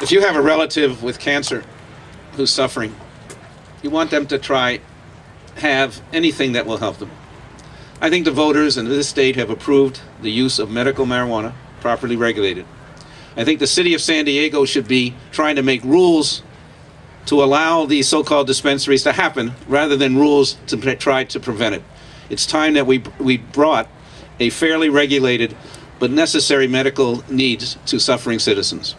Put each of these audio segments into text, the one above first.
If you have a relative with cancer who's suffering, you want them to try have anything that will help them. I think the voters in this state have approved the use of medical marijuana, properly regulated. I think the city of San Diego should be trying to make rules to allow these so-called dispensaries to happen rather than rules to try to prevent it. It's time that we brought a fairly regulated but necessary medical needs to suffering citizens.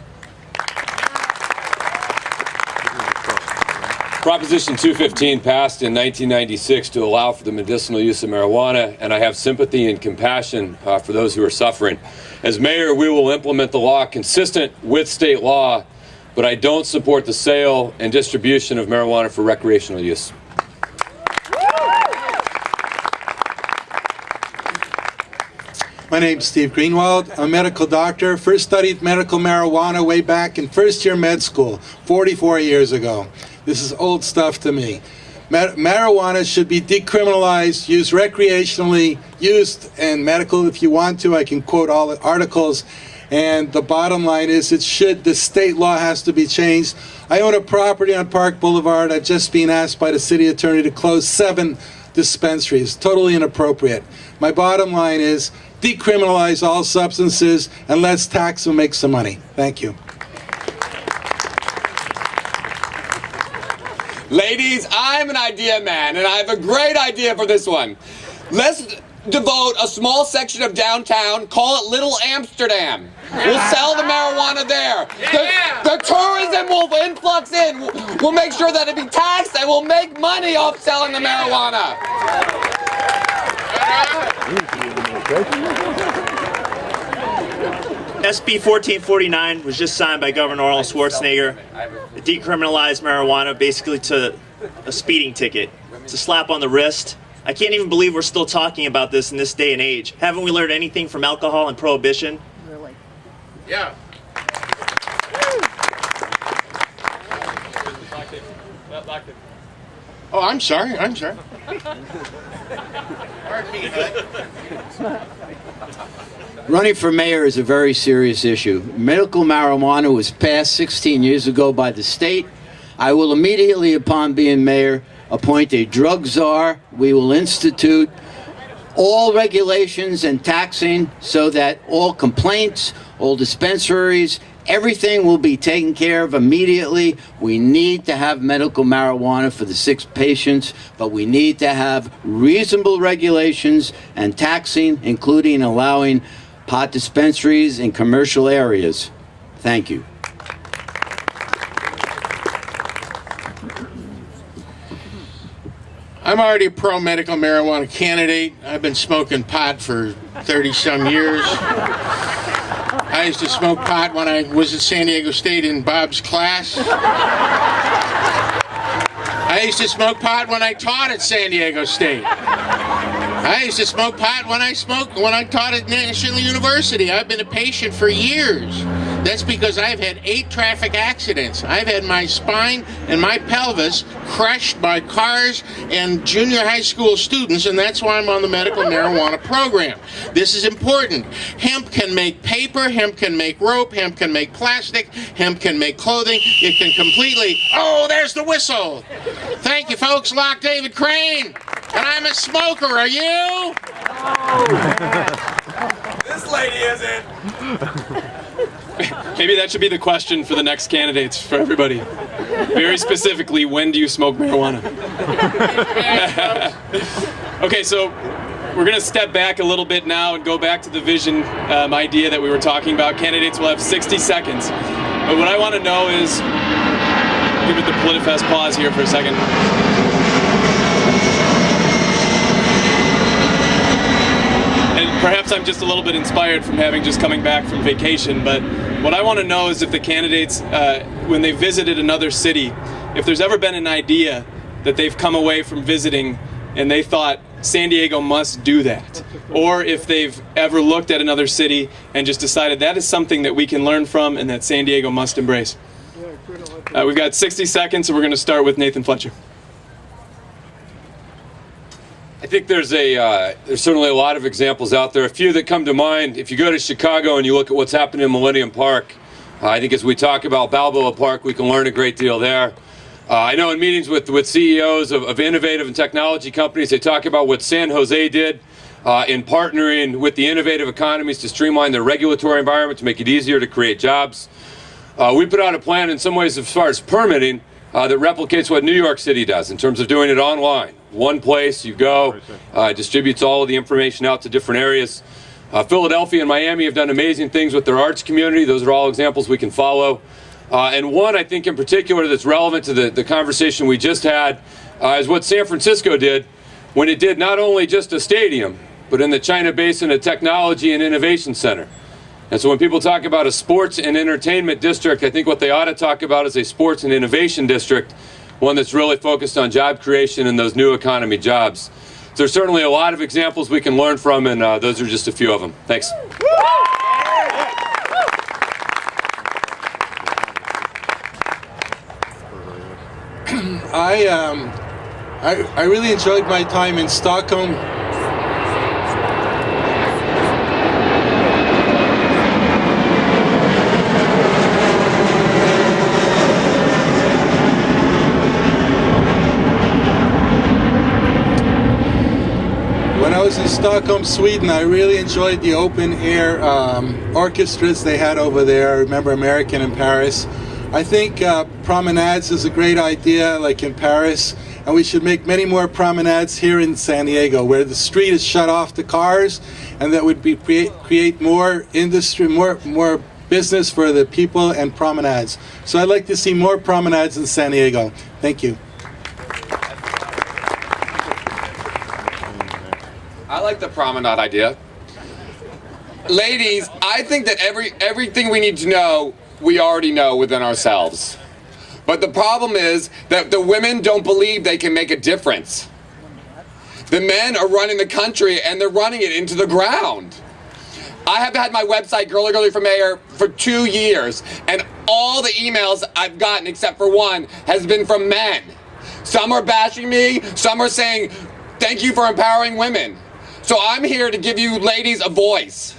Proposition 215 passed in 1996 to allow for the medicinal use of marijuana, and I have sympathy and compassion for those who are suffering. As mayor, we will implement the law consistent with state law, but I don't support the sale and distribution of marijuana for recreational use. My name's Steve Greenwald. I'm a medical doctor. First studied medical marijuana way back in first year med school, 44 years ago. This is old stuff to me. Marijuana should be decriminalized, used recreationally, used in medical if you want to. I can quote all the articles. And the bottom line is the state law has to be changed. I own a property on Park Boulevard. I've just been asked by the city attorney to close 7 dispensaries. Totally inappropriate. My bottom line is decriminalize all substances and let's tax them, make some money. Thank you. Ladies, I'm an idea man, and I have a great idea for this one. Let's devote a small section of downtown, call it Little Amsterdam. We'll sell the marijuana there. The tourism will influx in. We'll make sure that it be taxed, and we'll make money off selling the marijuana. SB 1449 was just signed by Governor Arnold Schwarzenegger. It decriminalized marijuana basically to a speeding ticket. It's a slap on the wrist. I can't even believe we're still talking about this in this day and age. Haven't we learned anything from alcohol and prohibition? Really? Yeah. Oh, I'm sorry. Running for mayor is a very serious issue. Medical marijuana was passed 16 years ago by the state. I will immediately, upon being mayor, appoint a drug czar. We will institute all regulations and taxing so that all complaints, all dispensaries, everything will be taken care of immediately. We need to have medical marijuana for the sick patients, but we need to have reasonable regulations and taxing, including allowing pot dispensaries in commercial areas. Thank you. I'm already a pro-medical marijuana candidate. I've been smoking pot for 30-some years. I used to smoke pot when I was at San Diego State in Bob's class. I used to smoke pot when I taught at San Diego State. I used to smoke pot when I taught at National University. I've been a patient for years. That's because I've had 8 traffic accidents. I've had my spine and my pelvis crushed by cars and junior high school students, and that's why I'm on the medical marijuana program. This is important. Hemp can make paper, hemp can make rope, hemp can make plastic, hemp can make clothing. It can completely... Oh, there's the whistle. Thank you, folks. Loch David Crane. And I'm a smoker. Are you? This lady isn't. Maybe that should be the question for the next candidates, for everybody. Very specifically, when do you smoke marijuana? Okay, so we're going to step back a little bit now and go back to the vision idea that we were talking about. Candidates will have 60 seconds. But what I want to know is, give it the PolitiFest pause here for a second. Perhaps I'm just a little bit inspired from having just coming back from vacation, but what I want to know is if the candidates, when they visited another city, if there's ever been an idea that they've come away from visiting and they thought San Diego must do that, or if they've ever looked at another city and just decided that is something that we can learn from and that San Diego must embrace. We've got 60 seconds, and we're going to start with Nathan Fletcher. I think there's certainly a lot of examples out there. A few that come to mind, if you go to Chicago and you look at what's happening in Millennium Park, I think as we talk about Balboa Park, we can learn a great deal there. I know in meetings with CEOs of innovative and technology companies, they talk about what San Jose did in partnering with the innovative economies to streamline their regulatory environment to make it easier to create jobs. We put out a plan in some ways as far as permitting that replicates what New York City does in terms of doing it online. One place you go, distributes all of the information out to different areas. Philadelphia and Miami have done amazing things with their arts community. Those are all examples we can follow. And one, I think, in particular that's relevant to the conversation we just had is what San Francisco did when it did not only just a stadium, but in the China Basin, a technology and innovation center. And so when people talk about a sports and entertainment district, I think what they ought to talk about is a sports and innovation district, one that's really focused on job creation and those new economy jobs. So there's certainly a lot of examples we can learn from, and those are just a few of them. Thanks. I really enjoyed my time in Stockholm. When I was in Stockholm, Sweden, I really enjoyed the open-air orchestras they had over there. I remember American in Paris. I think promenades is a great idea, like in Paris, and we should make many more promenades here in San Diego, where the street is shut off to cars, and that would be create more industry, more business for the people and promenades. So I'd like to see more promenades in San Diego. Thank you. I like the promenade idea. Ladies, I think that everything we need to know, we already know within ourselves. But the problem is that the women don't believe they can make a difference. The men are running the country and they're running it into the ground. I have had my website, Girly Girly for Mayor, for 2 years, and all the emails I've gotten, except for one, has been from men. Some are bashing me, some are saying, thank you for empowering women. So I'm here to give you ladies a voice.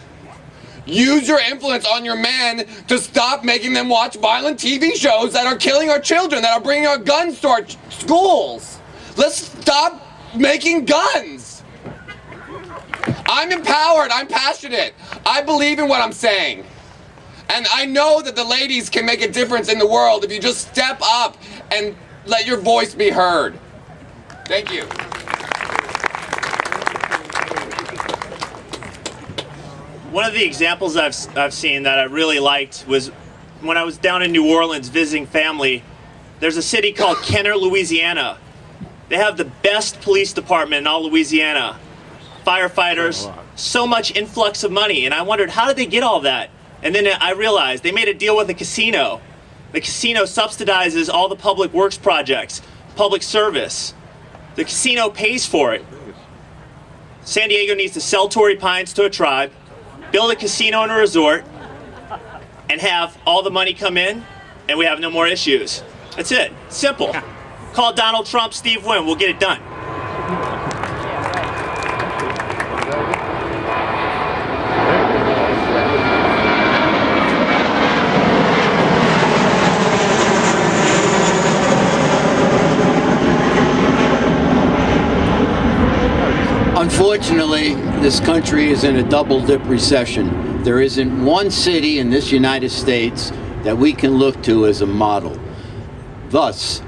Use your influence on your men to stop making them watch violent TV shows that are killing our children, that are bringing our guns to our schools. Let's stop making guns. I'm empowered. I'm passionate. I believe in what I'm saying. And I know that the ladies can make a difference in the world if you just step up and let your voice be heard. Thank you. One of the examples I've seen that I really liked was when I was down in New Orleans visiting family. There's a city called Kenner, Louisiana. They have the best police department in all Louisiana. Firefighters, so much influx of money, and I wondered, how did they get all that? And then I realized they made a deal with a casino. The casino subsidizes all the public works projects, public service. The casino pays for it. San Diego needs to sell Torrey Pines to a tribe, build a casino and a resort, and have all the money come in, and we have no more issues. That's it. Simple. Call Donald Trump, Steve Wynn. We'll get it done. Unfortunately, this country is in a double-dip recession. There isn't one city in this United States that we can look to as a model. Thus,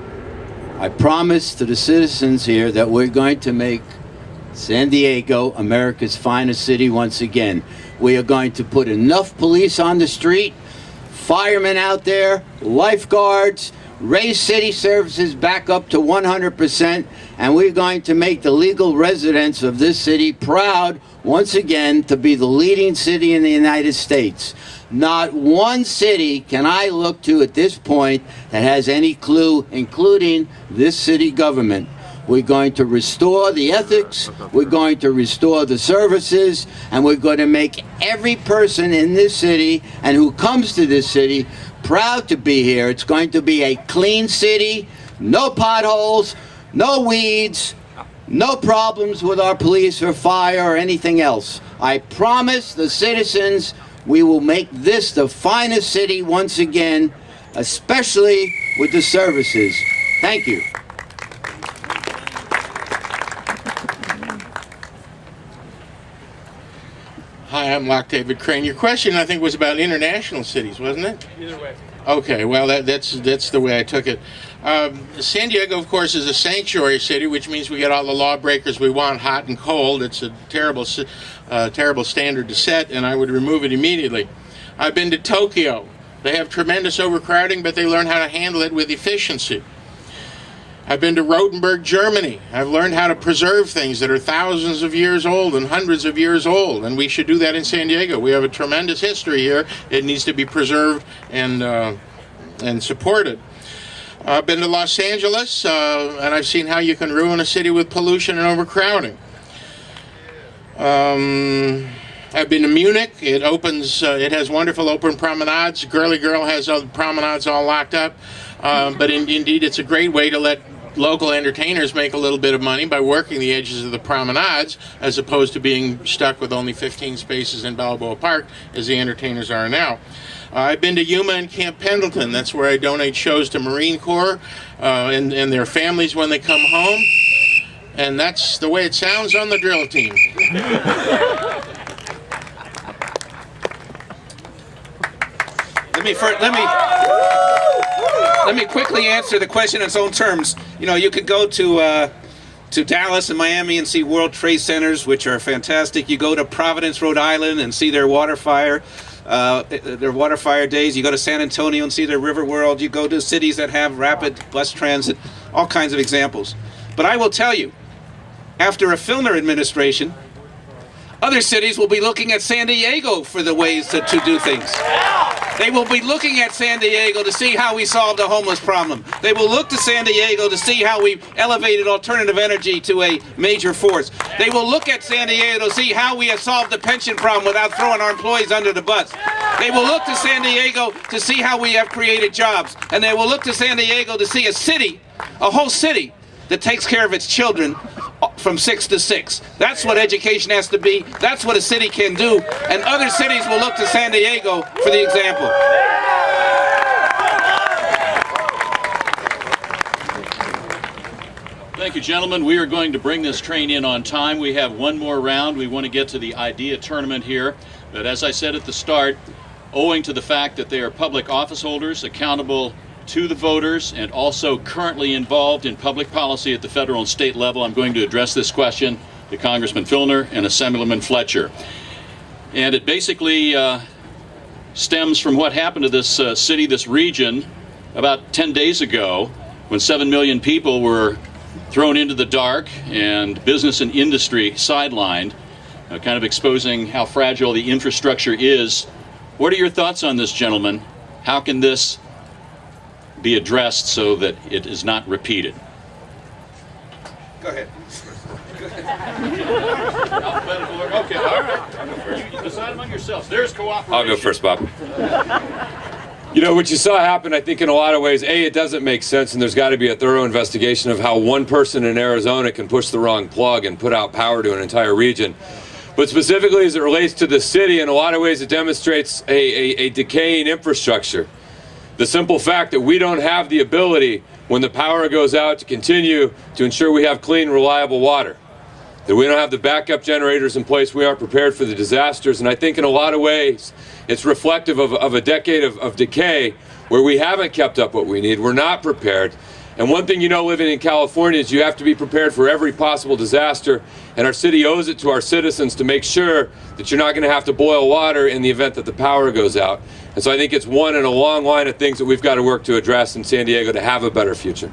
I promise to the citizens here that we're going to make San Diego America's finest city once again. We are going to put enough police on the street, firemen out there, lifeguards, raise city services back up to 100%, and we're going to make the legal residents of this city proud once again to be the leading city in the United States. Not one city can I look to at this point that has any clue, including this city government. We're going to restore the ethics, we're going to restore the services, and we're going to make every person in this city and who comes to this city proud to be here. It's going to be a clean city, no potholes, no weeds, no problems with our police or fire or anything else. I promise the citizens we will make this the finest city once again, especially with the services. Thank you. Hi, I'm Loch David Crane. Your question, I think, was about international cities, wasn't it? Either way. Okay, well, that's the way I took it. San Diego, of course, is a sanctuary city, which means we get all the lawbreakers we want, hot and cold. It's a terrible standard to set, and I would remove it immediately. I've been to Tokyo. They have tremendous overcrowding, but they learn how to handle it with efficiency. I've been to Rothenburg, Germany. I've learned how to preserve things that are thousands of years old and hundreds of years old, and we should do that in San Diego. We have a tremendous history here. It needs to be preserved and supported. I've been to Los Angeles, and I've seen how you can ruin a city with pollution and overcrowding. I've been to Munich. It has wonderful open promenades. Girly Girl has all the promenades all locked up. But indeed, it's a great way to let local entertainers make a little bit of money by working the edges of the promenades, as opposed to being stuck with only 15 spaces in Balboa Park, as the entertainers are now. I've been to Yuma and Camp Pendleton. That's where I donate shows to Marine Corps and their families when they come home. And that's the way it sounds on the drill team. Let me quickly answer the question in its own terms. You know, you could go to Dallas and Miami and see World Trade Centers, which are fantastic. You go to Providence, Rhode Island, and see their water fire days. You go to San Antonio and see their river world. You go to cities that have rapid bus transit, all kinds of examples. But I will tell you, after a Filner administration, other cities will be looking at San Diego for the ways to do things. They will be looking at San Diego to see how we solved the homeless problem. They will look to San Diego to see how we elevated alternative energy to a major force. They will look at San Diego to see how we have solved the pension problem without throwing our employees under the bus. They will look to San Diego to see how we have created jobs. And they will look to San Diego to see a city, a whole city, that takes care of its children from 6 to 6. That's what education has to be. That's what a city can do. And other cities will look to San Diego for the example. Thank you, gentlemen. We are going to bring this train in on time. We have one more round. We want to get to the idea tournament here. But as I said at the start, owing to the fact that they are public office holders, accountable to the voters, and also currently involved in public policy at the federal and state level, I'm going to address this question to Congressman Filner and Assemblyman Fletcher. And it basically stems from what happened to this city, this region, about 10 days ago, when 7 million people were thrown into the dark and business and industry sidelined, kind of exposing how fragile the infrastructure is. What are your thoughts on this, gentlemen? How can this be addressed so that it is not repeated? Go ahead. Alphabetical order. Okay, all right. You decide among yourselves. There's cooperation. I'll go first, Bob. You know, what you saw happen, I think, in a lot of ways, A, it doesn't make sense, and there's got to be a thorough investigation of how one person in Arizona can push the wrong plug and put out power to an entire region. But specifically as it relates to the city, in a lot of ways it demonstrates a decaying infrastructure. The simple fact that we don't have the ability, when the power goes out, to continue to ensure we have clean, reliable water. That we don't have the backup generators in place, we aren't prepared for the disasters. And I think in a lot of ways, it's reflective of a decade of decay where we haven't kept up what we need. We're not prepared. And one thing you know living in California is you have to be prepared for every possible disaster. And our city owes it to our citizens to make sure that you're not going to have to boil water in the event that the power goes out. And so I think it's one in a long line of things that we've got to work to address in San Diego to have a better future.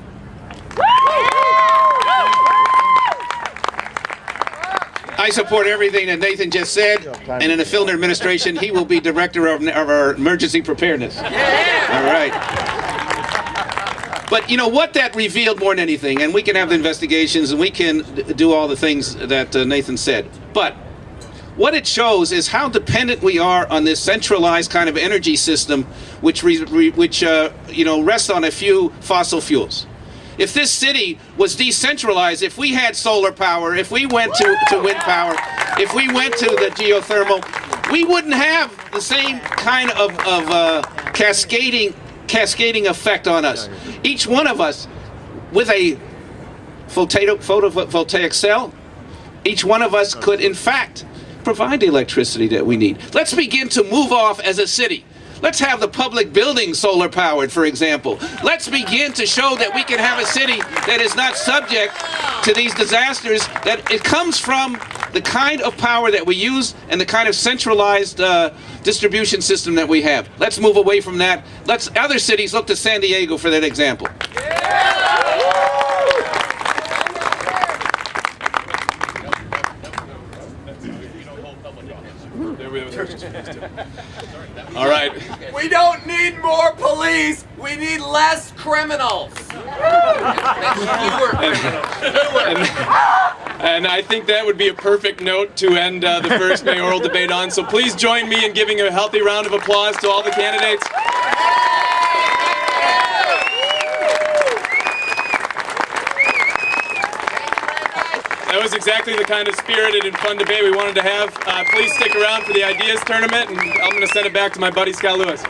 I support everything that Nathan just said, and in the Filner administration, he will be director of our emergency preparedness. All right. But you know what that revealed more than anything, and we can have the investigations and we can do all the things that Nathan said, but what it shows is how dependent we are on this centralized kind of energy system which rests on a few fossil fuels. if this city was decentralized, if we had solar power, if we went to wind power, if we went to the geothermal, we wouldn't have the same kind of cascading effect on us. Each one of us with a photovoltaic cell, each one of us could in fact provide the electricity that we need. Let's begin to move off as a city. Let's have the public buildings solar powered, for example. Let's begin to show that we can have a city that is not subject to these disasters, that it comes from the kind of power that we use and the kind of centralized distribution system that we have. Let's move away from that. Let's other cities look to San Diego for that example. All right. We don't need more police. We need less criminals. And I think that would be a perfect note to end the first mayoral debate on. So please join me in giving a healthy round of applause to all the candidates. That was exactly the kind of spirited and fun debate we wanted to have. Please stick around for the Ideas Tournament, and I'm going to send it back to my buddy Scott Lewis.